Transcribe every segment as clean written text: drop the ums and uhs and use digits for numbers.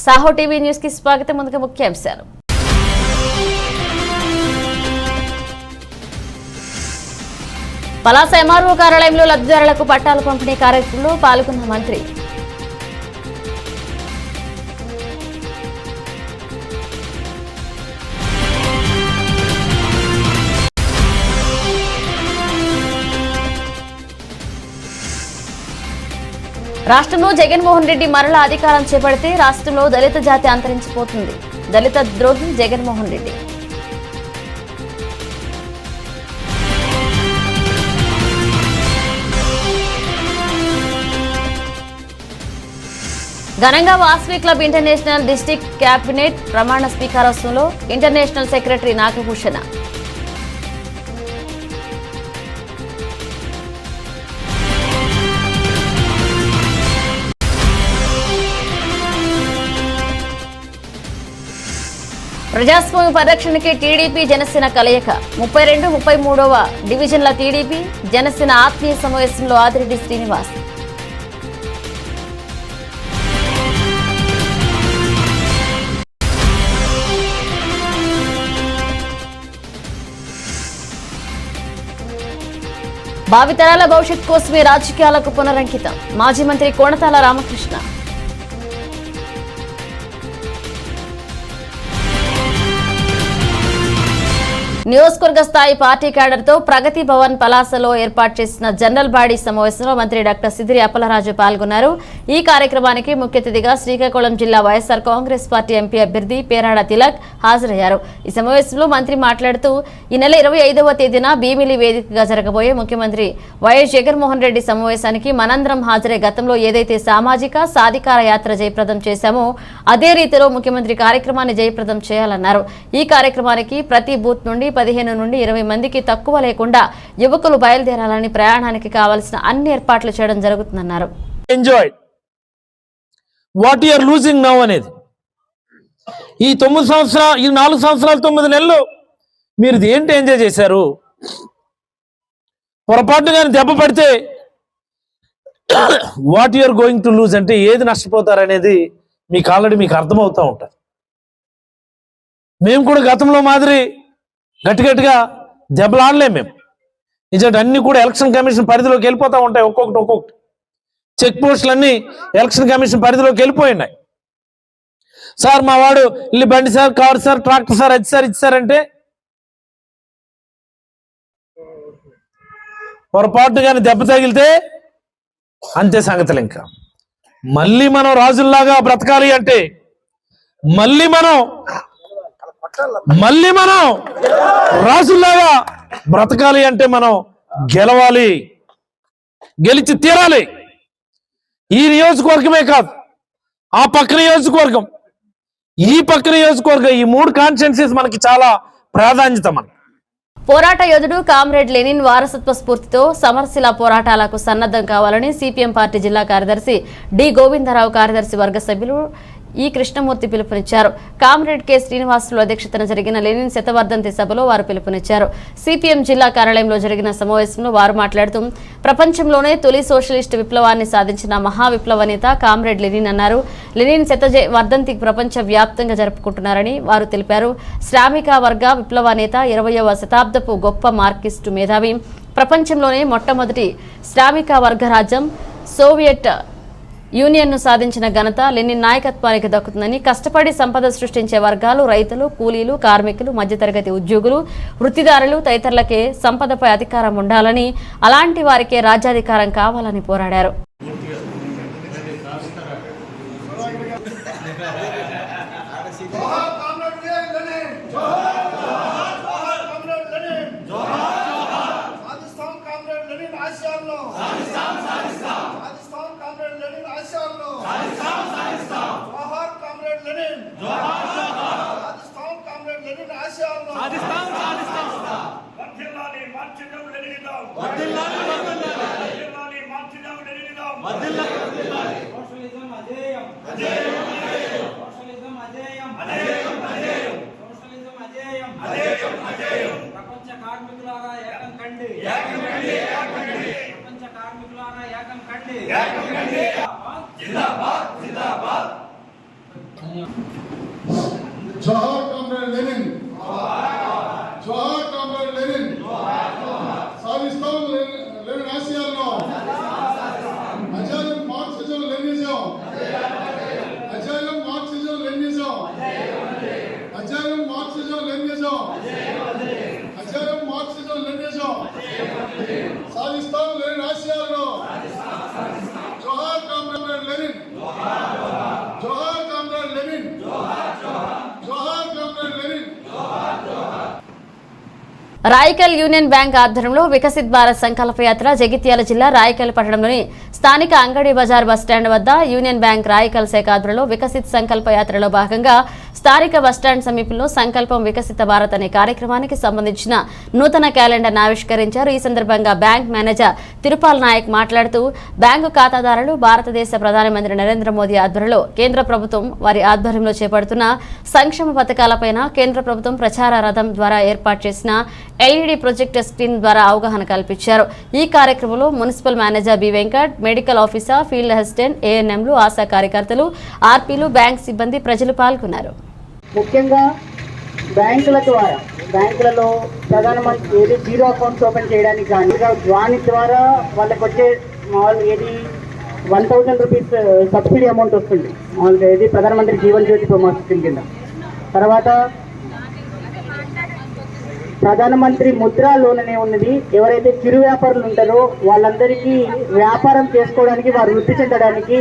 Saaho TV news కి స్వాగతం. ముందుగా ముఖ్యాంశాలు. పలాస ఎంఆర్ఓ కార్యాలయంలో లబ్ధిదారులకు పట్టాల పంపిణీ కార్యక్రమంలో పాల్గొన్న మంత్రి. రాష్ట్రంలో జగన్మోహన్ రెడ్డి మరలా అధికారం చేపడితే రాష్ట్రంలో దళిత జాతి అంతరించిపోతుంది. దళిత ద్రోహి జగన్మోహన్ రెడ్డి. ఘనంగా Vasavi club international district cabinet ప్రమాణ స్వీకారోత్సవంలో ఇంటర్నేషనల్ సెక్రటరీ నాగభూషణ. ప్రజాస్వామ్య పరిరక్షణకి టీడీపీ జనసేన కలయిక. 32, 33వ డివిజన్ల టీడీపీ జనసేన ఆత్మీయ సమావేశంలో ఆదిరెడ్డి శ్రీనివాస్. భావితరాల భవిష్యత్ కోసమే రాజకీయాలకు పునరంకితం. మాజీ మంత్రి కోణతాల రామకృష్ణ. నియోజకవర్గ స్థాయి పార్టీ క్యాడర్తో ప్రగతి భవన్ పలాసలో ఏర్పాటు చేసిన జనరల్ బాడీ సమావేశంలో మంత్రి డాక్టర్ సిదిరి అప్పలరాజు పాల్గొన్నారు. ఈ కార్యక్రమానికి ముఖ్య అతిథిగా శ్రీకాకుళం జిల్లా వైఎస్ఆర్ కాంగ్రెస్ పార్టీ ఎంపీ అభ్యర్థి పేరాడ తిలక్ హాజరయ్యారు. ఈ సమావేశంలో మంత్రి మాట్లాడుతూ ఈ నెల 25వ తేదీన భీమిలి వేదికగా జరగబోయే ముఖ్యమంత్రి వైఎస్ జగన్మోహన్ రెడ్డి సమావేశానికి మనందరం హాజరై గతంలో ఏదైతే సామాజిక సాధికార యాత్ర జయప్రదం చేశామో అదే రీతిలో ముఖ్యమంత్రి కార్యక్రమాన్ని జయప్రదం చేయాలన్నారు. ఈ కార్యక్రమానికి ప్రతి బూత్ నుండి 15 నుండి 20 మందికి తక్కువ లేకుండా యువకులు బయలుదేరాలని, ప్రయాణానికి కావాల్సిన అన్ని ఏర్పాట్లు చేయడం జరుగుతుందన్నారు. Enjoy what you are losing now అనేది ఈ 4 సంవత్సరాలు 9 నెలలు మీరు ఏంటి ఎంజాయ్ చేశారు? పొరపాటు కానీ దెబ్బ పడితే what you are going to lose అంటే ఏది నష్టపోతారనేది మీకు ఆల్రెడీ మీకు అర్థమవుతూ ఉంటుంది. మేము కూడా గతంలో మాదిరి గట్టిగా దెబ్బలాడలేం. మేము నిజంగా అన్ని కూడా ఎలక్షన్ కమిషన్ పరిధిలోకి వెళ్ళిపోతూ ఉంటాయి. ఒక్కొక్కటి చెక్ పోస్టులన్నీ ఎలక్షన్ కమిషన్ పరిధిలోకి వెళ్ళిపోయినాయి. సార్ మా వాడు ఇల్లు బండి sir, car sir, tractor sir, అది సార్, ఇది సార్ అంటే పొరపాటు కానీ దెబ్బ తగిలితే అంతే సంగతులు. ఇంకా మళ్ళీ మనం రాజుల్లాగా బ్రతకాలి అంటే మళ్ళీ మనం రాజుల్లాగా బ్రతకాలి అంటే మనం గెలవాలి, గెలిచి తీరాలి. ఈ నియోజకవర్గమే కాదు, ఆ పక్క నియోజకవర్గం, ఈ పక్క నియోజకవర్గం, ఈ 3 కాన్స్టిట్యుయెన్సీస్ మనకి చాలా ప్రాధాన్యత. మన పోరాట యోధుడు కామ్రేడ్ లెనిన్ వారసత్వ స్ఫూర్తితో సమరశిల పోరాటాలకు సన్నద్ధం కావాలని సిపిఎం పార్టీ జిల్లా కార్యదర్శి డి గోవిందరావు, కార్యదర్శి వర్గ సభ్యులు ఈ కృష్ణమూర్తి పిలుపునిచ్చారు. కామ్రేడ్ కె శ్రీనివాసులు అధ్యక్షతన జరిగిన లెనిన్ శతవర్ధంతి సభలో వారు పిలుపునిచ్చారు. సిపిఎం జిల్లా కార్యాలయంలో జరిగిన సమావేశంలో వారు మాట్లాడుతూ ప్రపంచంలోనే తొలి సోషలిస్టు విప్లవాన్ని సాధించిన మహా విప్లవ నేత కామ్రేడ్ లెనిన్ అన్నారు. లెనిన్ వర్ధంతి ప్రపంచ వ్యాప్తంగా జరుపుకుంటున్నారని వారు తెలిపారు. శ్రామిక వర్గ విప్లవ నేత, 20వ శతాబ్దపు గొప్ప మార్క్సిస్టు మేధావి, ప్రపంచంలోనే మొట్టమొదటి శ్రామిక వర్గ రాజ్యం సోవియట్ యూనియన్ను సాధించిన ఘనత లెనిన్ నాయకత్వానికి దక్కుతుందని, కష్టపడి సంపద సృష్టించే వర్గాలు రైతులు, కూలీలు, కార్మికులు, మధ్యతరగతి ఉద్యోగులు, వృత్తిదారులు తదితరులకే సంపదపై అధికారం ఉండాలని, అలాంటి వారికే రాజ్యాధికారం కావాలని పోరాడారు. ప్రపంచ కార్మికులారా ఏకం కండి, ప్రపంచ కార్మికులారా ఏకం కండి. జిందాబాద్ జిందాబాద్. జోహార్ కామ్రేడ్ లెనిన్, జోహార్ కామ్రేడ్ లెనిన్. సాధిస్తాం లెనిన్ ఆశయాలను. అజాయం మార్క్సిజం లెనినిజం, అజాయం మార్క్సిజం లెనినిజం, అజాయం మార్క్సిజం లెనినిజం, అజాయం మార్క్సిజం లెనినిజం. సాధిస్తాం లెనిన్ ఆశయాలను. జోహార్ కామ్రేడ్ లెనిన్, జోహార్ కామ్రేడ్ లెనిన్, జోహార్ comrade Lenin. Rayakal union bank ఆధ్వర్యంలో వికసిత్ భారత్ సంకల్ప యాత్ర జగిత్యాల జిల్లా రాయకల్ పట్టణంలోని స్థానిక అంగడి బజార్ బస్టాండ్ వద్ద యూనియన్ బ్యాంక్ రాయకల్ శాఖ ఆధ్వర్యంలో వికసిత్ సంకల్ప యాత్రలో భాగంగా స్థానిక బస్టాండ్ సమీపంలో సంకల్పం వికసిత భారత్ అనే కార్యక్రమానికి సంబంధించిన నూతన క్యాలెండర్ను ఆవిష్కరించారు. ఈ సందర్భంగా బ్యాంక్ మేనేజర్ తిరుపాల్ నాయక్ మాట్లాడుతూ బ్యాంకు ఖాతాదారులు భారతదేశ ప్రధానమంత్రి నరేంద్ర మోదీ ఆధ్వర్యంలో కేంద్ర ప్రభుత్వం వారి ఆధ్వర్యంలో చేపడుతున్న సంక్షేమ పథకాలపైన కేంద్ర ప్రభుత్వం ప్రచార రథం ద్వారా ఏర్పాటు చేసిన ఎల్ఈడి ప్రొజెక్టర్ స్క్రీన్ ద్వారా అవగాహన కల్పించారు. ఈ కార్యక్రమంలో municipal manager B Venkat, medical officer, field assistant, ఏఎన్ఎంలు, ఆశా కార్యకర్తలు, ఆర్పీలు, బ్యాంక్ సిబ్బంది, ప్రజలు పాల్గొన్నారు. ముఖ్యంగా బ్యాంకుల ద్వారా బ్యాంకులలో ప్రధానమంత్రి ఏది జీరో అకౌంట్స్ ఓపెన్ చేయడానికి కానీ దాని ద్వారా వాళ్ళకి వచ్చే మామూలు ఏది 1000 రూపీస్ సబ్సిడీ అమౌంట్ వస్తుంది మామూలుగా ఏది ప్రధానమంత్రి జీవన్ జ్యోతి బీమా స్కీమ్ కింద. తర్వాత ప్రధానమంత్రి ముద్రా లోన్ అనే ఉన్నది. ఎవరైతే చిరు వ్యాపారులు ఉంటారో వాళ్ళందరికీ వ్యాపారం చేసుకోవడానికి, వారు వృద్ధి చెందడానికి,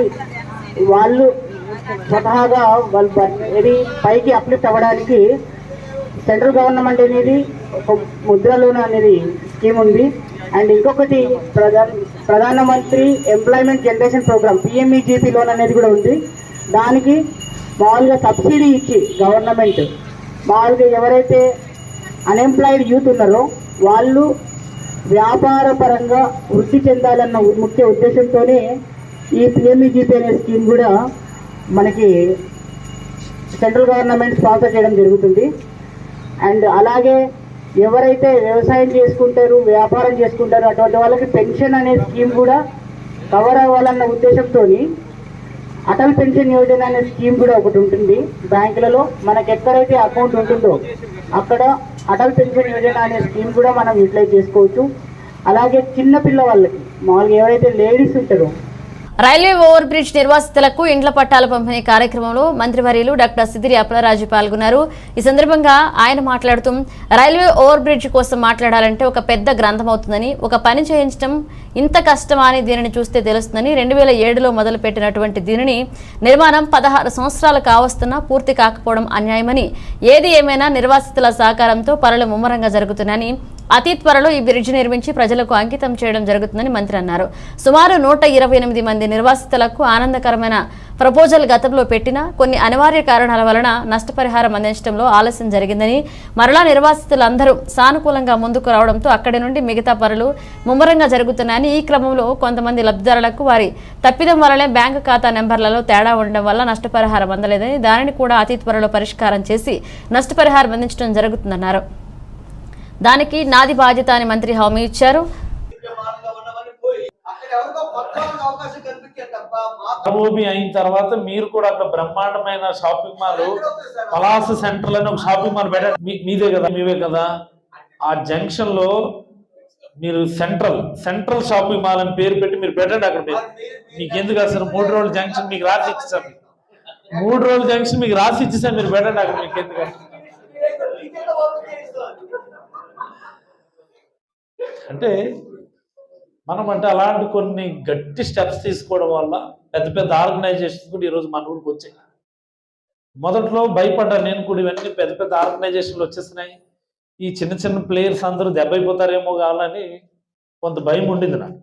వాళ్ళు స్వతహాగా వాళ్ళు ఏది పైకి అప్లిఫ్ట్ అవ్వడానికి సెంట్రల్ గవర్నమెంట్ అనేది ఒక ముద్రా లోన్ అనేది స్కీమ్ ఉంది. అండ్ ఇంకొకటి ప్రధానమంత్రి employment generation programme PMEGP loan అనేది కూడా ఉంది. దానికి మామూలుగా సబ్సిడీ ఇచ్చి గవర్నమెంట్ మామూలుగా ఎవరైతే అన్ఎంప్లాయిడ్ యూత్ ఉన్నారో వాళ్ళు వ్యాపార పరంగా వృద్ధి చెందాలన్న ముఖ్య ఉద్దేశంతోనే ఈ పిఎంఈజీపీ అనే స్కీమ్ కూడా మనకి సెంట్రల్ గవర్నమెంట్ స్పాన్సర్ చేయడం జరుగుతుంది. అండ్ అలాగే ఎవరైతే వ్యవసాయం చేసుకుంటారు, వ్యాపారం చేసుకుంటారో అటువంటి వాళ్ళకి పెన్షన్ అనే స్కీమ్ కూడా కవర్ అవ్వాలన్న ఉద్దేశంతో అటల్ పెన్షన్ యోజన అనే స్కీమ్ కూడా ఒకటి ఉంటుంది. బ్యాంకులలో మనకు ఎక్కడైతే అకౌంట్ ఉంటుందో అక్కడ అటల్ పెన్షన్ యోజన అనే స్కీమ్ కూడా మనం యూటిలైజ్ చేసుకోవచ్చు. అలాగే చిన్న పిల్ల వాళ్ళకి మామూలుగా ఎవరైతే లేడీస్ ఉంటారో రైల్వే ఓవర్ బ్రిడ్జ్ నిర్వాసితులకు ఇండ్ల పట్టాల పంపిణీ కార్యక్రమంలో మంత్రివర్యులు డాక్టర్ సిదిరి అప్పలరాజు పాల్గొన్నారు. ఈ సందర్భంగా ఆయన మాట్లాడుతూ రైల్వే ఓవర్ బ్రిడ్జ్ కోసం మాట్లాడాలంటే ఒక పెద్ద గ్రంథం అవుతుందని, ఒక పని చేయించడం ఇంత కష్టమా అని దీనిని చూస్తే తెలుస్తుందని, 2007లో మొదలుపెట్టినటువంటి దీనిని నిర్మాణం 16 సంవత్సరాలు కావస్తున్నా పూర్తి కాకపోవడం అన్యాయమని, ఏది ఏమైనా నిర్వాసితుల సహకారంతో పనులు ముమ్మరంగా జరుగుతున్నాయని, అతి త్వరలో ఈ బ్రిడ్జ్ నిర్మించి ప్రజలకు అంకితం చేయడం జరుగుతుందని మంత్రి అన్నారు. సుమారు 128 మంది నిర్వాసితులకు ఆనందకరమైన ప్రపోజల్ గతంలో పెట్టినా కొన్ని అనివార్య కారణాల వలన నష్టపరిహారం అందించడంలో ఆలస్యం జరిగిందని, మరలా నిర్వాసితులందరూ సానుకూలంగా ముందుకు రావడంతో అక్కడి నుండి మిగతా పనులు ముమ్మరంగా జరుగుతున్నాయని, ఈ క్రమంలో కొంతమంది లబ్ధిదారులకు వారి తప్పిదం వల్లనే బ్యాంకు ఖాతా నెంబర్లలో తేడా ఉండడం వల్ల నష్టపరిహారం అందలేదని, దానిని కూడా అతి త్వరలో పరిష్కారం చేసి నష్టపరిహారం అందించడం జరుగుతుందన్నారు. దానికి నాది బాధ్యత అని మంత్రి హామీ ఇచ్చారు. ఓబీ అయిన తర్వాత మీరు కూడా అక్కడ బ్రహ్మాండమైన షాపింగ్ మాల్ పలాస సెంటర్ అని ఒక షాపింగ్ మాల్ పెట్టండి. మీదే కదా, మీవే కదా. ఆ జంక్షన్ లో మీరు సెంట్రల్ షాపింగ్ మాల్ అని పేరు పెట్టి మీరు పెట్టండి. అక్కడ మీకు ఎందుకు అసలు 3 రోజుల జంక్షన్ మీకు రాసి ఇచ్చేసాం. 3 రోజుల జంక్షన్ మీకు రాసి ఇచ్చేసాం, మీరు పెట్టండి అక్కడ. మీకు ఎందుకు అంటే మనం అంటే అలాంటి కొన్ని గట్టి స్టెప్స్ తీసుకోవడం వల్ల పెద్ద పెద్ద ఆర్గనైజేషన్స్ కూడా ఈరోజు మన ఊరికి వచ్చాయి. మొదట్లో భయపడ్డాను నేను కూడా, ఇవన్నీ పెద్ద పెద్ద ఆర్గనైజేషన్లు వచ్చేసినాయి, ఈ చిన్న చిన్న ప్లేయర్స్ అందరూ దెబ్బైపోతారేమో కావాలని కొంత భయం ఉండింది నాకు.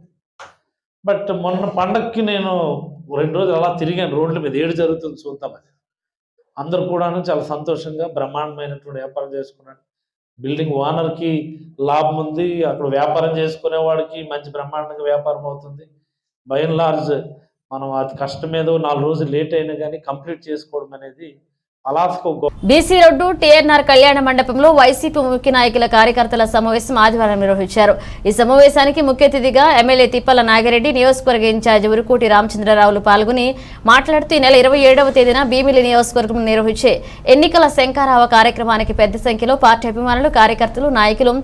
బట్ మొన్న పండగకి నేను 2 రోజులు అలా తిరిగాను రోడ్ల మీద, ఏడు జరుగుతుంది చూద్దామని. అందరూ కూడాను చాలా సంతోషంగా బ్రహ్మాండమైనటువంటి వ్యాపారం చేసుకున్నాడు. బిల్డింగ్ ఓనర్కి లాభం ఉంది, అక్కడ వ్యాపారం చేసుకునే వాడికి మంచి బ్రహ్మాండంగా వ్యాపారం అవుతుంది. బై అండ్ లార్జ్ మనం అది కష్టం మీద 4 రోజులు లేట్ అయినా కానీ కంప్లీట్ చేసుకోవడం అనేది అలాస్కో బీసీ రోడ్డు టీఎన్ఆర్ కళ్యాణ మండపంలో వైసీపీ ముఖ్య నాయకుల కార్యకర్తల సమావేశం ఆదివారం నిర్వహించారు. ఈ సమావేశానికి ముఖ్య అతిథిగా ఎమ్మెల్యే తిప్పల నాగిరెడ్డి, నియోజకవర్గ ఇన్ఛార్జి ఉరుకోటి రామచంద్రరావులు పాల్గొని మాట్లాడుతూ ఈ నెల 27వ తేదీన భీమిలి నియోజకవర్గం నిర్వహించే ఎన్నికల శంఖారావ కార్యక్రమానికి పెద్ద సంఖ్యలో పార్టీ అభిమానులు, కార్యకర్తలు, నాయకులు,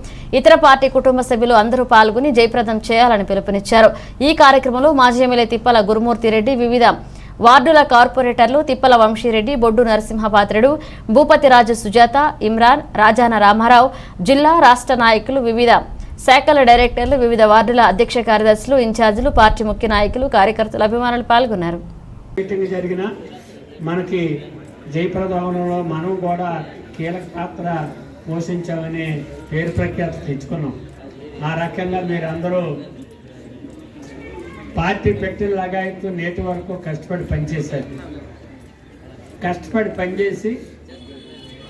ఇతర పార్టీ కుటుంబ సభ్యులు అందరూ పాల్గొని జయప్రదం చేయాలని పిలుపునిచ్చారు. ఈ కార్యక్రమంలో మాజీ ఎమ్మెల్యే తిప్పల గురుమూర్తిరెడ్డి, వివిధ వార్డుల కార్పొరేటర్లు తిప్పల వంశీరెడ్డి, బొడ్డు నరసింహపాత్రుడు, భూపతిరాజు, సుజాత, ఇమ్రాన్, రాజాన రామారావు, జిల్లా రాష్ట్ర నాయకులు, వివిధ శాఖల డైరెక్టర్లు, వివిధ వార్డుల అధ్యక్ష కార్యదర్శులు, ఇన్ఛార్జీలు, పార్టీ ముఖ్య నాయకులు, కార్యకర్తలు, అభిమానులు పాల్గొన్నారు. మీటింగ్ జరిగిన మనకి జయప్రదంలో మనం కూడా కీలక పాత్ర పోషించామనే పేరు ప్రఖ్యాతి తెచ్చుకున్నాం. ఆ రకంగా మీరందరూ పార్టీ పెట్టిన లగాయత్తు నేటి వరకు కష్టపడి పనిచేశారు. కష్టపడి పనిచేసి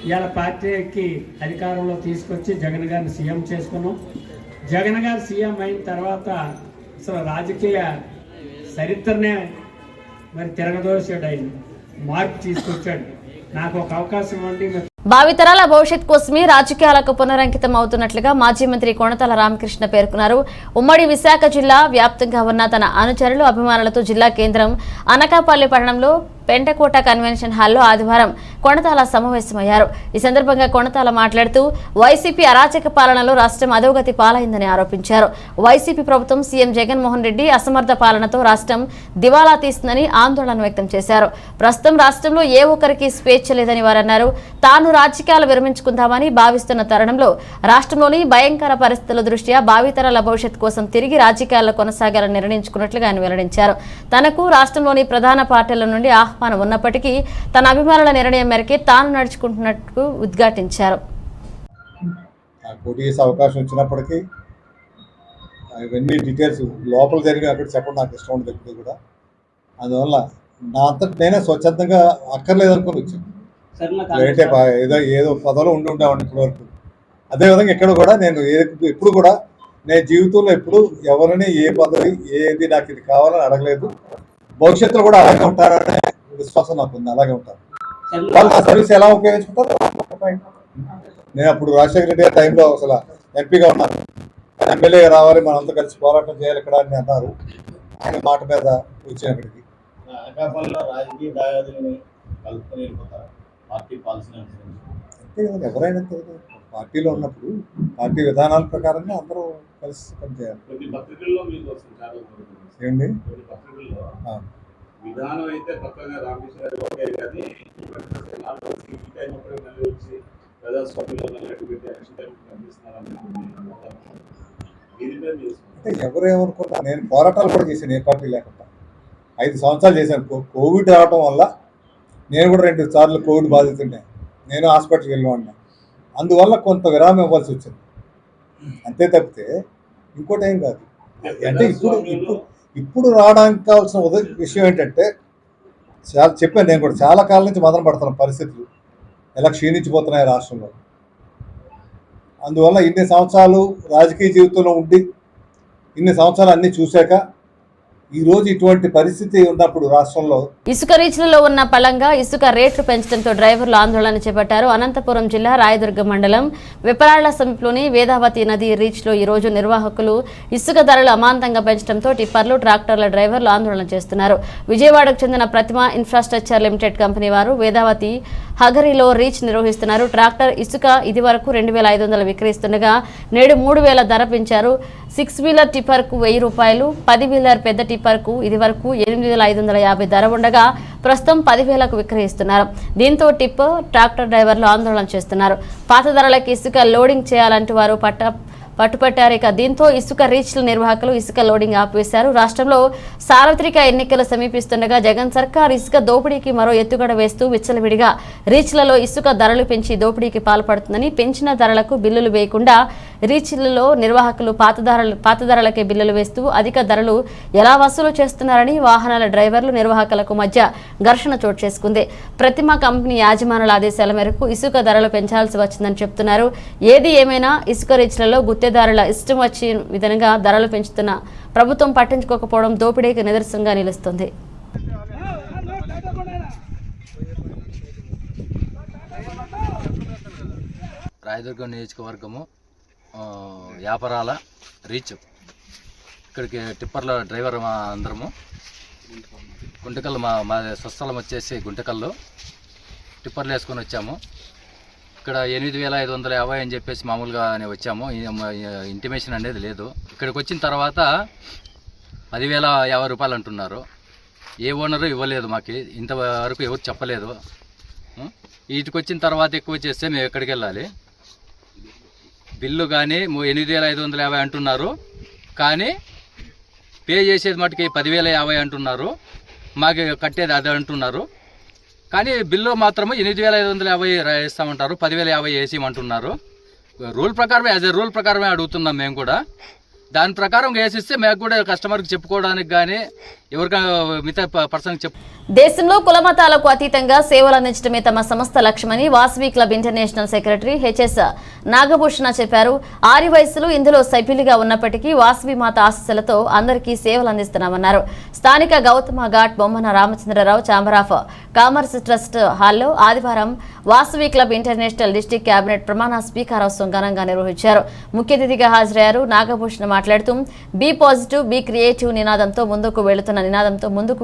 ఇవాళ పార్టీకి అధికారంలో తీసుకొచ్చి జగన్ గారిని సీఎం చేసుకున్నాం. జగన్ గారు సీఎం అయిన తర్వాత అసలు రాజకీయ చరిత్రనే మరి తిరగదోసాడు. ఆయన మార్పు తీసుకొచ్చాడు. నాకు ఒక అవకాశం ఉండి భావితరాల భవిష్యత్ కోసమే రాజకీయాలకు పునరంకితం అవుతున్నట్లుగా మాజీ మంత్రి కొణతాల రామకృష్ణ పేర్కొన్నారు. ఉమ్మడి విశాఖ జిల్లా వ్యాప్తంగా ఉన్న తన అనుచరులు, అభిమానులతో జిల్లా కేంద్రం అనకాపల్లి పట్టణంలో పెంటకోట కన్వెన్షన్ హాల్లో ఆదివారం కొణతాల సమావేశమయ్యారు. ఈ సందర్భంగా కొణతాల మాట్లాడుతూ వైసీపీ అరాచక పాలనలో రాష్ట్రం అధోగతి పాలైందని ఆరోపించారు. వైసీపీ ప్రభుత్వం సీఎం జగన్మోహన్ రెడ్డి అసమర్థ పాలనతో రాష్ట్రం దివాలా తీస్తుందని ఆందోళన వ్యక్తం చేశారు. ప్రస్తుతం రాష్ట్రంలో ఏ ఒక్కరికి స్వేచ్ఛ లేదని వారన్నారు. తాను రాజకీయాలు విరమించుకుందామని భావిస్తున్న తరుణంలో రాష్ట్రంలోని భయంకర పరిస్థితుల దృష్ట్యా భావితరాల భవిష్యత్ కోసం తిరిగి రాజకీయాల్లో కొనసాగాలని నిర్ణయించుకున్నట్లుగా ఆయన వెల్లడించారు. తనకు రాష్ట్రంలోని ప్రధాన పార్టీల నుండి ఆహ్వానం ఉన్నప్పటికీ తన అభిమానుల నిర్ణయం మేరకే తాను నడుచుకుంటున్నట్టు ఉద్ఘాటించారు. పోటీ చేసే అవకాశం వచ్చినప్పటికీ ఇవన్నీ డీటెయిల్స్ లోపల జరిగి అక్కడ చెప్పడం నాకు ఇష్టం ఉండదు ఎప్పుడు కూడా. అందువల్ల నా అంతటి నేనే స్వచ్ఛందంగా అక్కర్లేదనుకుని వచ్చాను. అయితే ఏదో పదవిలో ఉంటామండి ఇప్పటివరకు. అదేవిధంగా ఇక్కడ కూడా నేను ఎప్పుడు కూడా నేను జీవితంలో ఎప్పుడు ఎవరిని ఏ పదవి ఏది నాకు ఇది కావాలని అడగలేదు. భవిష్యత్తులో కూడా అలాగే ఉంటారనే విశ్వాసం నాకు ఉంది. అలాగే ఉంటారు. వాళ్ళు ఆ సర్వీస్ ఎలా ఉపయోగించుకుంటారు. నేను అప్పుడు రాజశేఖర రెడ్డి గారి టైంలో అసలు ఎంపీగా ఉన్నాను. ఎమ్మెల్యేగా రావాలి, మనంతా కలిసి పోరాటం చేయాలి ఇక్కడ అని అన్నారు. ఆయన మాట మీద వచ్చాను అక్కడికి. ఎవరైనా పార్టీలో ఉన్నప్పుడు పార్టీ విధానాల ప్రకారంగా అందరూ కలిసి పనిచేయాలి. ఏంటి విధానం అయితే పక్కగా రామకృష్ణ గారు ఓకే, కానీ అంటే ఎవరు ఏమనుకున్నా నేను పోరాటాలు కూడా చేశాను. ఏ పార్టీ లేకుండా 5 సంవత్సరాలు చేశాను. కోవిడ్ రావటం వల్ల నేను కూడా 2 సార్లు కోవిడ్ బాధితుండే. నేను హాస్పిటల్కి వెళ్ళినా. అందువల్ల కొంత విరామం ఇవ్వాల్సి వచ్చింది. అంతే తప్పితే ఇంకోటి ఏం కాదు. అంటే ఇప్పుడు రావడానికి కావాల్సిన విషయం ఏంటంటే చాలా చెప్పాను. నేను కూడా చాలా కాలం నుంచి మదన పడుతున్నాను. పరిస్థితులు ఎలా క్షీణించిపోతున్నాయి రాష్ట్రంలో. అందువల్ల ఇన్ని సంవత్సరాలు రాజకీయ జీవితంలో ఉండి ఇన్ని సంవత్సరాలు అన్నీ చూశాక ఈరోజు ఇటువంటి పరిస్థితి ఉన్నప్పుడు రాష్ట్రంలో ఇసుక రీచ్లలో ఉన్న పళంగా ఇసుక రేట్లు పెంచడంతో డ్రైవర్లు ఆందోళన చేపట్టారు. అనంతపురం జిల్లా రాయదుర్గం మండలం వెపరాళ్ల సమీపంలోని వేదావతి నది రీచ్లో ఈ రోజు నిర్వాహకులు ఇసుక ధరలు అమాంతంగా పెంచడంతో టిప్పర్లు, ట్రాక్టర్ల డ్రైవర్లు ఆందోళన చేస్తున్నారు. విజయవాడకు చెందిన ప్రతిమ ఇన్ఫ్రాస్ట్రక్చర్ లిమిటెడ్ కంపెనీ వారు వేదావతి హగరిలో రీచ్ నిర్వహిస్తున్నారు. ట్రాక్టర్ ఇసుక ఇదివరకు 2,500 విక్రయిస్తుండగా నేడు 3,000 ధర పెంచారు. 6 వీలర్ టిప్పర్కు 1,000 రూపాయలు, 10 వీలర్ పెద్ద టిప్పర్కు ఇదివరకు 8,550 ధర ఉండగా ప్రస్తుతం 10,000కు విక్రయిస్తున్నారు. దీంతో టిప్పర్, ట్రాక్టర్ డ్రైవర్లు ఆందోళన చేస్తున్నారు. పాత ధరలకు ఇసుక లోడింగ్ చేయాలంటూ వారు పట్టుపట్టారు. ఇక దీంతో ఇసుక రీచ్ల నిర్వాహకులు ఇసుక లోడింగ్ ఆపివేశారు. రాష్ట్రంలో సార్వత్రిక ఎన్నికలు సమీపిస్తుండగా జగన్ సర్కార్ ఇసుక దోపిడీకి మరో ఎత్తుగడ వేస్తూ విచ్చలవిడిగా రీచ్లలో ఇసుక ధరలు పెంచి దోపిడీకి పాల్పడుతుందని, పెంచిన ధరలకు బిల్లులు వేయకుండా రీచ్లలో నిర్వాహకులు పాత ధరలకే బిల్లులు వేస్తూ అధిక ధరలు ఎలా వసూలు చేస్తున్నారని వాహనాల డ్రైవర్లు, నిర్వాహకులకు మధ్య ఘర్షణ చోటు చేసుకుంది. ప్రతిమ కంపెనీ యాజమానుల ఆదేశాల మేరకు ఇసుక ధరలు పెంచాల్సి వచ్చిందని చెప్తున్నారు. ఏది ఏమైనా ఇసుక రీచ్లలో గుత్తేదారుల ఇష్టం వచ్చిన విధంగా ధరలు పెంచుతున్న ప్రభుత్వం పట్టించుకోకపోవడం దోపిడీకి నిదర్శనంగా నిలుస్తుంది. రాయదుర్గం నియోజకవర్గము వ్యాపారాల రీచ్. ఇక్కడికి టిప్పర్ల డ్రైవర్ అందరము గుంటకల్ మా స్వస్థలం వచ్చేసి గుంటకల్లో టిప్పర్లు వేసుకొని వచ్చాము. ఇక్కడ 8,550 అని చెప్పేసి మామూలుగానే వచ్చాము. ఇంటిమేషన్ అనేది లేదు. ఇక్కడికి వచ్చిన తర్వాత 10,050 రూపాయలు అంటున్నారు. ఏ ఓనరు ఇవ్వలేదు, మాకు ఇంతవరకు ఎవరు చెప్పలేదు. వీటికి వచ్చిన తర్వాత ఎక్కువ చేస్తే మేము ఎక్కడికి వెళ్ళాలి? బిల్లు కానీ 8,550 అంటున్నారు, కానీ పే చేసేది మటుకి 10,050 అంటున్నారు. మాకు కట్టేది అది అంటున్నారు, కానీ బిల్లు మాత్రము 8,550 ఇస్తామంటారు, 10,050 వేసేయమంటున్నారు. రూల్ ప్రకారమే, యాజ్ ఎ రూల్ ప్రకారమే అడుగుతున్నాం మేము కూడా. దాని ప్రకారం వేసిస్తే మేము కూడా కస్టమర్కి చెప్పుకోవడానికి కానీ ఎవరికైనా మిగతా పర్సన్కి చెప్పు. దేశంలో కులమతాలకు అతీతంగా సేవలు అందించడమే తమ సంస్థ లక్ష్యమని Vasavi club international secretary HS Nagabhushana చెప్పారు. ఆరి వయసులు ఇందులో సభ్యులుగా ఉన్నప్పటికీ వాసవి మాత ఆశీస్సులతో అందరికీ సేవలు అందిస్తున్నామన్నారు. స్థానిక Gautama Ghat Bommana Ramachandra Rao chamber of commerce trust హాల్లో ఆదివారం Vasavi club international district cabinet ప్రమాణ స్వీకారోత్సవం ఘనంగా నిర్వహించారు. ముఖ్య అతిథిగా హాజరయ్యారు. నాగభూషణ మాట్లాడుతూ బీ పాజిటివ్, బీ క్రియేటివ్ నినాదంతో ముందుకు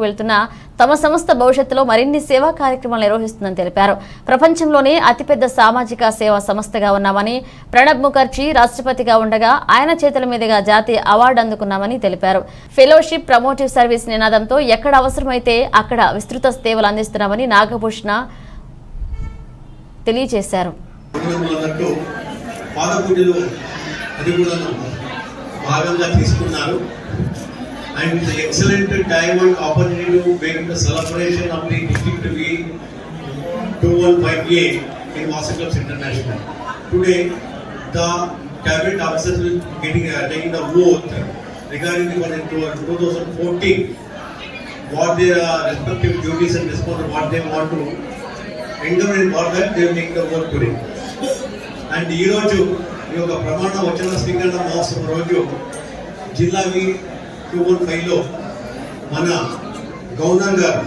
వెళుతున్న తమ సంస్థ భవిష్యత్తులో మరిన్ని సేవా కార్యక్రమాలు నిర్వహిస్తుందని తెలిపారు. ప్రపంచంలోనే అతిపెద్ద సామాజిక సేవా సంస్థగా ఉన్నామని, ప్రణబ్ ముఖర్జీ రాష్ట్రపతిగా ఉండగా ఆయన చేతుల మీదుగా జాతీయ అవార్డు అందుకున్నామని తెలిపారు. ఫెలోషిప్, ప్రమోటివ్ సర్వీస్ నినాదంతో ఎక్కడ అవసరమైతే అక్కడ విస్తృత సేవలు అందిస్తున్నామని నాగభూషణ తెలియజేశారు. భాగంగా తీసుకున్నారు. And the excellent time and opportunity to make the celebration of the district V 215A in Vassvi Clubs International. Today, the cabinet officers will be taking the oath regarding the 2014, what their respective duties and responsibilities, what they want to endure and what that they will take the oath today. And ఈ రోజు ఈ యొక్క ప్రమాణ వచన స్వీకరణ మహోత్సవం రోజు జిల్లా వి 215లో మన గవర్నర్ గారు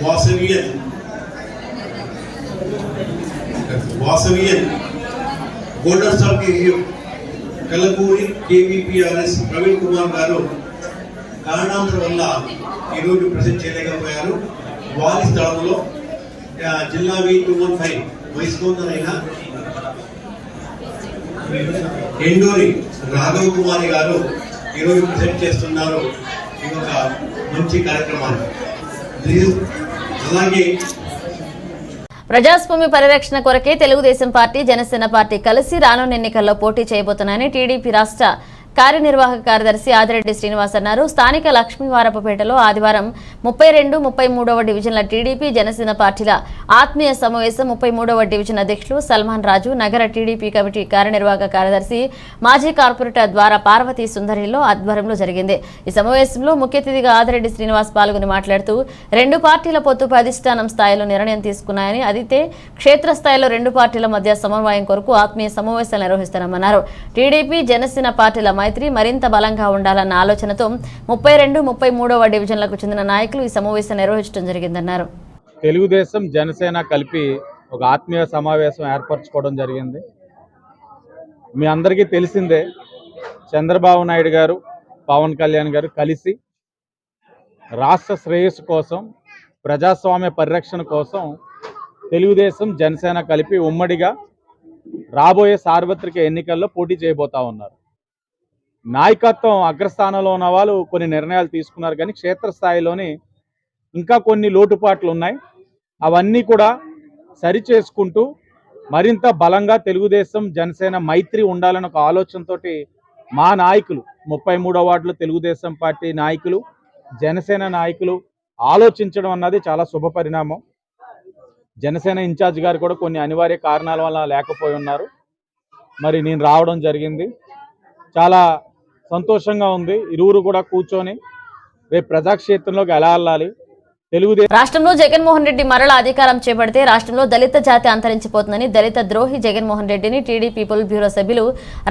Vasavian golden star Kalapuri KVPRS Praveen Kumar గారు కారణాంతరం వల్ల ఈరోజు ప్రజెంట్ చేయలేకపోయారు. వారి స్థలంలో జిల్లా వి 215 వైస్ గవర్నర్ అయిన ఎండూరి రాఘవ కుమారి గారు ఈరోజు ప్రజెంట్ చేస్తున్నారు ఈ యొక్క మంచి కార్యక్రమాన్ని. అలాగే ప్రజాస్వామ్య పరిరక్షణ కొరకే తెలుగుదేశం పార్టీ, జనసేన పార్టీ కలిసి రానున్న ఎన్నికల్లో పోటీ చేయబోతున్నాయని టీడీపీ రాష్ట్ర కార్యనిర్వాహక కార్యదర్శి ఆదిరెడ్డి శ్రీనివాస్ అన్నారు. స్థానిక లక్ష్మీవారపపేటలో ఆదివారం 32, 33వ డివిజన్ల టీడీపీ, జనసేన పార్టీల ఆత్మీయ సమావేశం 33వ డివిజన్ అధ్యక్షులు సల్మాన్ రాజు, నగర టీడీపీ కమిటీ కార్యనిర్వాహక కార్యదర్శి మాజీ కార్పొరేటర్ ద్వారా పార్వతీ సుందరిలో ఆధ్వర్యంలో జరిగింది. ఈ సమావేశంలో ముఖ్య అతిథిగా ఆదిరెడ్డి శ్రీనివాస్ పాల్గొని మాట్లాడుతూ రెండు పార్టీల పొత్తుపై అధిష్టానం స్థాయిలో నిర్ణయం తీసుకున్నాయని, అయితే క్షేత్రస్థాయిలో రెండు పార్టీల మధ్య సమన్వయం కొరకు ఆత్మీయ సమావేశాలు నిర్వహిస్తామన్నారు. టీడీపీ, జనసేన పార్టీల మైత్రి మరింత బలంగా ఉండాలన్న ఆలోచనతో 32, 33వ డివిజన్లకు చెందిన నాయకులు ఈ సమావేశం నిర్వహించడం జరిగిందన్నారు. తెలుగుదేశం, జనసేన కలిపి ఒక ఆత్మీయ సమావేశం ఏర్పరచుకోవడం జరిగింది. మీ అందరికీ తెలిసిందే, చంద్రబాబు నాయుడు గారు, పవన్ కళ్యాణ్ గారు కలిసి రాష్ట్ర శ్రేయస్సు కోసం, ప్రజాస్వామ్య పరిరక్షణ కోసం తెలుగుదేశం, జనసేన కలిపి ఉమ్మడిగా రాబోయే సార్వత్రిక ఎన్నికల్లో పోటీ చేయబోతా ఉన్నారు. నాయకత్వం అగ్రస్థానంలో ఉన్న వాళ్ళు కొన్ని నిర్ణయాలు తీసుకున్నారు, కానీ క్షేత్రస్థాయిలోని ఇంకా కొన్ని లోటుపాట్లు ఉన్నాయి. అవన్నీ కూడా సరిచేసుకుంటూ మరింత బలంగా తెలుగుదేశం, జనసేన మైత్రి ఉండాలన్న ఒక ఆలోచనతో మా నాయకులు 33వ వార్డులో తెలుగుదేశం పార్టీ నాయకులు, జనసేన నాయకులు ఆలోచించడం అన్నది చాలా శుభ పరిణామం. జనసేన ఇన్ఛార్జ్ గారు కూడా కొన్ని అనివార్య కారణాల వల్ల లేకపోయి ఉన్నారు. మరి నేను రావడం జరిగింది. చాలా సంతోషంగా ఉంది. ఇరువురు కూడా కూర్చొని రేపు ప్రజాక్షేత్రంలోకి ఎలా వెళ్ళాలి, తెలుగుదేశం రాష్ట్రంలో జగన్మోహన్ రెడ్డి మరల అధికారం చేపడితే రాష్ట్రంలో దళిత జాతి అంతరించిపోతుందని దళిత ద్రోహి జగన్మోహన్ రెడ్డిని టీడీపీ పొలిట్ బ్యూరో సభ్యులు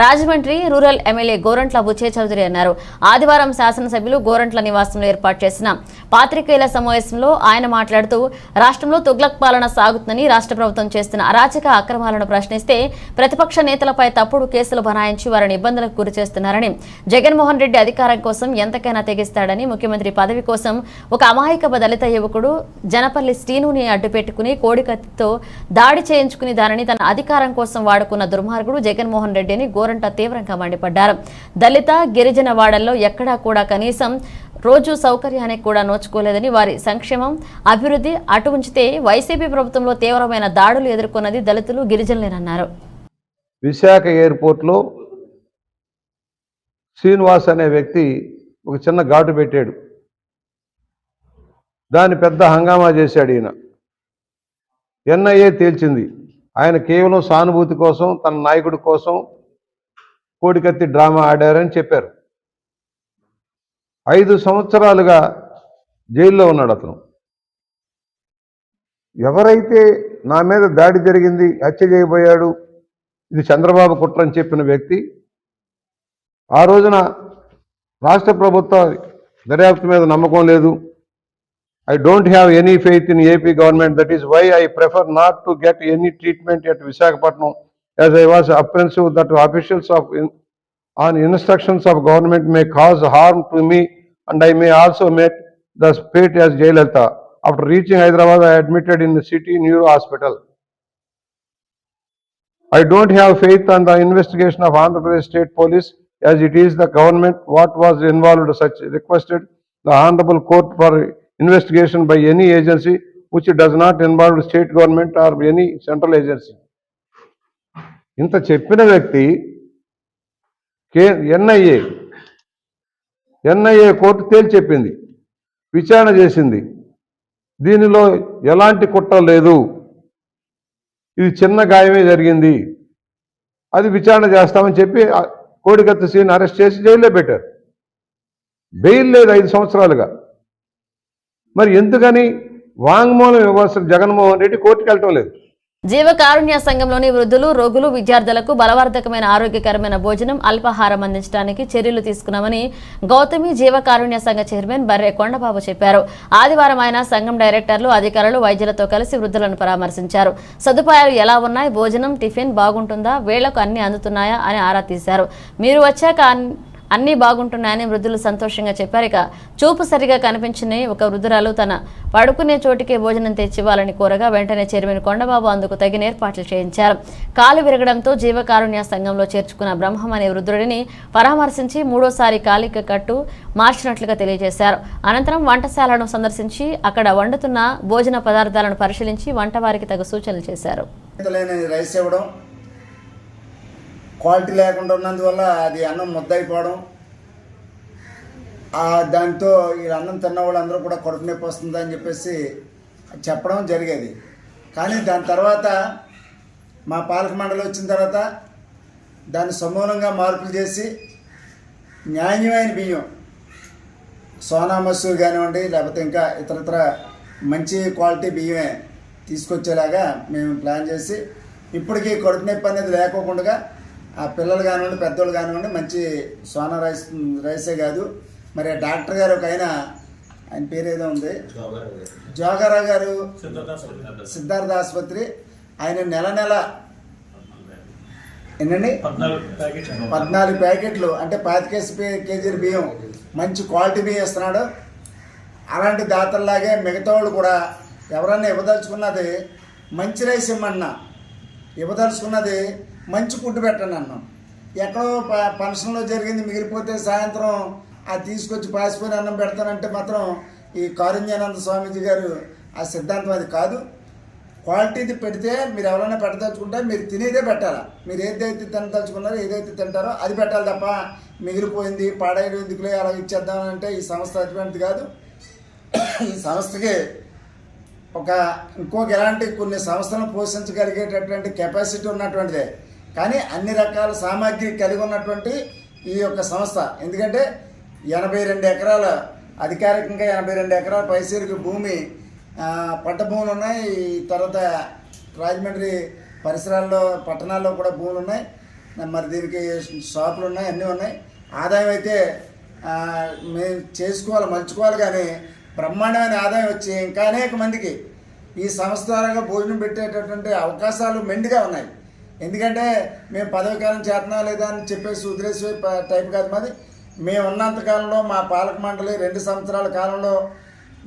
రాజమండ్రి రూరల్ ఎమ్మెల్యే గోరంట్ల బుచ్చయ్య చౌదరి అన్నారు. ఆదివారం శాసనసభ్యులు గోరంట్ల నివాసంలో ఏర్పాటు చేసిన పాత్రికేయుల సమావేశంలో ఆయన మాట్లాడుతూ రాష్ట్రంలో తుగ్లక్ పాలన సాగుతుందని రాష్ట్ర ప్రభుత్వం చేస్తున్న అరాచక అక్రమాలను ప్రశ్నిస్తే ప్రతిపక్ష నేతలపై తప్పుడు కేసులు బనాయించి వారిని ఇబ్బందులకు గురి చేస్తున్నారని, జగన్మోహన్ రెడ్డి అధికారం కోసం ఎంతకైనా తెగిస్తాడని, ముఖ్యమంత్రి పదవి కోసం ఒక అమాయక దళిత యువకుడు జనపల్లి శ్రీనుని అడ్డుపెట్టుకుని కోడికత్తితో దాడి చేయించుకుని దానిని తన అధికారం కోసం వాడుకున్న దుర్మార్గుడు జగన్మోహన్ రెడ్డి అని గోరంట తీవ్రంగా మండిపడ్డారు. దళిత గిరిజన వాడల్లో ఎక్కడా కూడా కనీసం రోజు సౌకర్యానికి కూడా నోచుకోలేదని, వారి సంక్షేమం అభివృద్ధి అటు ఉంచితే వైసీపీ ప్రభుత్వంలో తీవ్రమైన దాడులు ఎదుర్కొన్నది దళితులు గిరిజనులేనన్నారు. విశాఖ ఎయిర్పోర్ట్లో శ్రీనివాస్ అనే వ్యక్తి ఒక చిన్న ఘాటు పెట్టాడు. దాన్ని పెద్ద హంగామా చేశాడు ఈయన. ఎన్ఐఏ తేల్చింది ఆయన కేవలం సానుభూతి కోసం, తన నాయకుడి కోసం కోడికత్తి డ్రామా ఆడారని చెప్పారు. 5 సంవత్సరాలుగా జైల్లో ఉన్నాడు అతను. ఎవరైతే నా మీద దాడి జరిగింది, హత్య చేయబోయాడు, ఇది చంద్రబాబు కుట్రని చెప్పిన వ్యక్తి ఆ రోజున రాష్ట్ర ప్రభుత్వ దర్యాప్తు మీద నమ్మకం లేదు, I don't have any faith in AP government. That is why I prefer not to get any treatment at Visakhapatnam, as I was apprehensive that officials on instructions of government may cause harm to me and I may also meet the fate as Jayalalitha. After reaching Hyderabad, I admitted in the city neuro hospital. I don't have faith on the investigation of Andhra Pradesh State Police, as it is the government what was involved. Such requested the Honorable Court for investigation by any agency which does not involve state government or any central agency. ఇంత చెప్పిన వ్యక్తి NIA court తేల్చెప్పింది, విచారణ చేసింది, దీనిలో ఎలాంటి కుట్ర లేదు, ఇది చిన్న గాయమే జరిగింది, అది విచారణ చేస్తామని చెప్పి కోడికత్తి సీన్ అరెస్ట్ చేసి జైల్లో పెట్టారు. బెయిల్ లేదు 5 సంవత్సరాలుగా. మరి ఎందుకని వాంగ్మూలం ఇవ్వాల్సిన జగన్మోహన్ రెడ్డి కోర్టుకు వెళ్ళటం లేదు? జీవకారుణ్య సంఘంలోని వృద్ధులు, రోగులు, విద్యార్థులకు బలవర్ధకమైన ఆరోగ్యకరమైన భోజనం, అల్పాహారం అందించడానికి చర్యలు తీసుకున్నామని గౌతమి జీవకారుణ్య సంఘ చైర్మన్ బర్రె కొండబాబు చెప్పారు. ఆదివారం ఆయన సంఘం డైరెక్టర్లు, అధికారులు, వైద్యులతో కలిసి వృద్ధులను పరామర్శించారు. సదుపాయాలు ఎలా ఉన్నాయి, భోజనం, టిఫిన్ బాగుంటుందా, వేళ్లకు అన్ని అందుతున్నాయా అని ఆరా తీశారు. మీరు వచ్చాక అన్నీ బాగుంటున్నాయని వృద్ధులు సంతోషంగా చెప్పారు. ఇక చూపు సరిగా కనిపించిన ఒక వృద్ధురాలు తన పడుకునే చోటికే భోజనం తెచ్చివ్వాలని కోరగా వెంటనే చైర్మన్ కొండబాబు అందుకు తగిన ఏర్పాట్లు చేయించారు. కాలు విరగడంతో జీవకారుణ్య సంఘంలో చేర్చుకున్న బ్రహ్మం అనే వృద్ధుడిని పరామర్శించి 3వ కాలిక కట్టు మార్చినట్లుగా తెలియజేశారు. అనంతరం వంటశాలను సందర్శించి అక్కడ వండుతున్న భోజన పదార్థాలను పరిశీలించి వంటవారికి తగు సూచనలు చేశారు. క్వాలిటీ లేకుండా ఉన్నందువల్ల అది అన్నం ముద్దయిపోవడం, దాంతో ఈ అన్నం తిన్న వాళ్ళందరూ కూడా కడుపు నొప్పి వస్తుందని చెప్పేసి చెప్పడం జరిగేది. కానీ దాని తర్వాత మా పాలక మండలి వచ్చిన తర్వాత దాన్ని సమూలంగా మార్పులు చేసి న్యాయమైన బియ్యం, సోనా మసూర్ కానివ్వండి, లేకపోతే ఇంకా ఇతరత్ర మంచి క్వాలిటీ బియ్యమే తీసుకొచ్చేలాగా మేము ప్లాన్ చేసి ఇప్పటికీ కడుపు నొప్పి అనేది లేకోకుండా ఆ పిల్లలు కానివ్వండి, పెద్దోళ్ళు కానివ్వండి మంచి సోనా రైసే కాదు. మరి డాక్టర్ గారు ఒక ఆయన పేరు ఏదో ఉంది, జోగారావు గారు, సిద్ధార్థ ఆసుపత్రి, ఆయన నెల ఏంటండి 14 ప్యాకెట్లు అంటే 25 కేజీల బియ్యం మంచి క్వాలిటీ బియ్యం ఇస్తున్నాడు. అలాంటి దాతల్లాగే మిగతా వాళ్ళు కూడా ఎవరన్నా ఇవ్వదలుచుకున్నది మంచి రైస్ ఇమ్మన్నా, ఇవ్వదలుచుకున్నది మంచి ఫుడ్ పెట్టండి అన్నాం. ఎక్కడో ఫంక్షన్లో జరిగింది మిగిలిపోతే సాయంత్రం అది తీసుకొచ్చి పాసిపోయిన అన్నం పెడతానంటే మాత్రం ఈ కారుణ్యానంద స్వామీజీ గారు ఆ సిద్ధాంతం అది కాదు. క్వాలిటీది పెడితే మీరు ఎవరైనా పెట్టదలుచుకుంటే మీరు తినేదే పెట్టాలా. మీరు ఏదైతే తినదలుచుకున్నారో, ఏదైతే తింటారో అది పెట్టాలి తప్ప మిగిలిపోయింది పాడైన ఎందుకులే అలా ఇచ్చేద్దామంటే ఈ సంస్థ అటువంటిది కాదు. ఈ సంస్థకి ఇంకొక ఎలాంటి కొన్ని సంస్థలను పోషించగలిగేటటువంటి కెపాసిటీ ఉన్నటువంటిదే, కానీ అన్ని రకాల సామాగ్రి కలిగి ఉన్నటువంటి ఈ యొక్క సంస్థ. ఎందుకంటే 82 ఎకరాల అధికారికంగా 82 ఎకరాల పైసలకు భూమి పట్ట భూములు ఉన్నాయి. తర్వాత రాజమండ్రి పరిసరాల్లో పట్టణాల్లో కూడా భూములు ఉన్నాయి. మరి దీనికి షాపులు ఉన్నాయి, అన్నీ ఉన్నాయి. ఆదాయం అయితే మేము చేసుకోవాలి, మలుచుకోవాలి. కానీ బ్రహ్మాండమైన ఆదాయం వచ్చి ఇంకా అనేక మందికి ఈ సంస్థ ద్వారా భోజనం పెట్టేటటువంటి అవకాశాలు మెండుగా ఉన్నాయి. ఎందుకంటే మేము పదవికాలం చేతనా లేదా అని చెప్పేసి ఉద్రేసే టైప్ కాదు మాది. మేము ఉన్నంతకాలంలో మా పాలక మండలి 2 సంవత్సరాల కాలంలో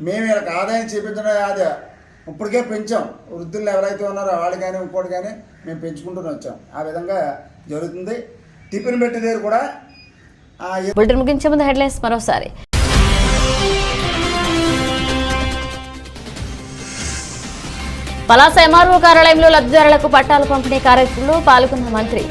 మేము వీళ్ళకి ఆదాయం చూపించడం అది ఇప్పటికే పెంచాం. వృద్ధులు ఎవరైతే ఉన్నారో వాళ్ళు కానీ ఇంకోటి కానీ మేము పెంచుకుంటూనే వచ్చాం. ఆ విధంగా జరుగుతుంది. టిఫిన్ పెట్టి దగ్గర కూడా బులెటిన్ ముగించే ముందు హెడ్లైన్స్ మరోసారి. పలాస ఎంఆర్ఓ కార్యాలయంలో లబ్ధిదారులకు పట్టాల పంపిణీ కార్యక్రమంలో పాల్గొన్న మంత్రి.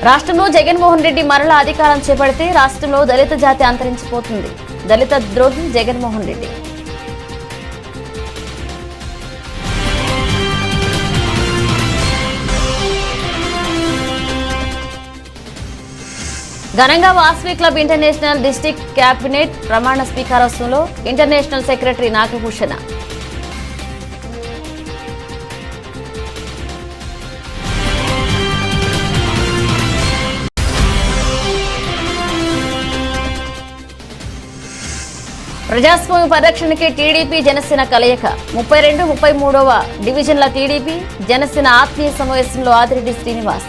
రాష్ట్రంలో జగన్మోహన్ రెడ్డి మరలా అధికారం చేపడితే రాష్ట్రంలో దళిత జాతి అంతరించిపోతుంది. దళిత ద్రోహి జగన్మోహన్ రెడ్డి. ఘనంగా Vasavi club international district cabinet ప్రమాణ స్వీకారోత్సవంలో ఇంటర్నేషనల్ సెక్రటరీ నాగభూషణ. ప్రజాస్వామ్య పరిరక్షణకి టీడీపీ జనసేన కలయిక. 32, 33వ డివిజన్ల టీడీపీ జనసేన ఆత్మీయ సమావేశంలో ఆదిరెడ్డి శ్రీనివాస్.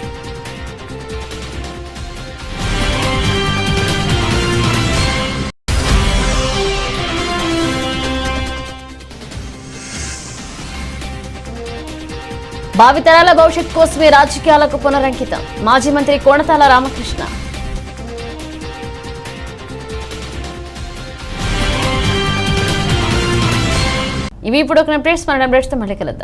భావితరాల భవిష్యత్ కోసమే రాజకీయాలకు పునరంకితం. మాజీ మంత్రి కోణతాల రామకృష్ణ. ఇవి ఇప్పుడు ఒక అప్డేట్స్. మన అప్డేట్స్తో మళ్ళీ కలుద్దాం.